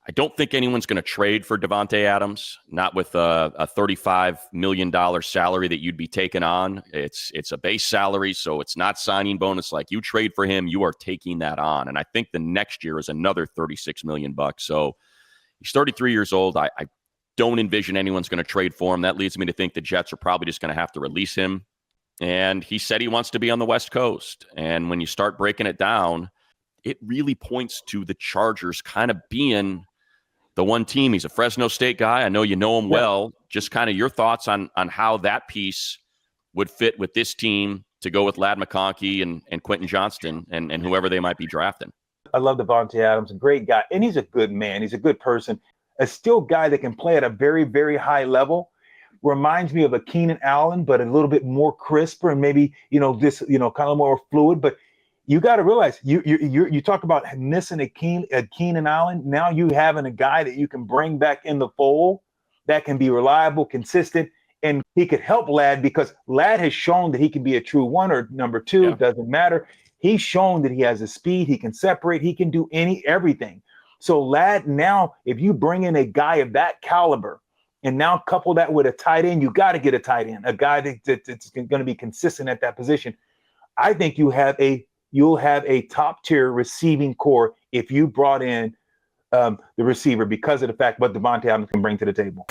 I don't think anyone's going to trade for Davante Adams, not with a $35 million salary that you'd be taking on. It's a base salary, so it's not signing bonus. Like, you trade for him, you are taking that on. And I think the next year is another $36 million. So he's 33 years old. I don't envision anyone's going to trade for him. That leads me to think the Jets are probably just going to have to release him. And he said he wants to be on the West Coast. And when you start breaking it down, it really points to the Chargers kind of being the one team. He's a Fresno State guy. I know you know him well. Just kind of your thoughts on how that piece would fit with this team to go with Ladd McConkey and Quentin Johnston and whoever they might be drafting. I love Davante Adams, a great guy. And he's a good man. He's a good person. A still guy that can play at a very, very high level. Reminds me of a Keenan Allen, but a little bit more crisper and maybe, this, kind of more fluid. But you got to realize you talk about missing a Keenan Allen. Now you having a guy that you can bring back in the fold that can be reliable, consistent, and he could help Ladd, because Ladd has shown that he can be a true one or number two. It doesn't matter. He's shown that he has the speed. He can separate. He can do everything. So Ladd, now, if you bring in a guy of that caliber and now couple that with a tight end, you got to get a tight end, a guy that's going to be consistent at that position. I think you'll have a top tier receiving core if you brought in the receiver, because of the fact what Davante Adams can bring to the table.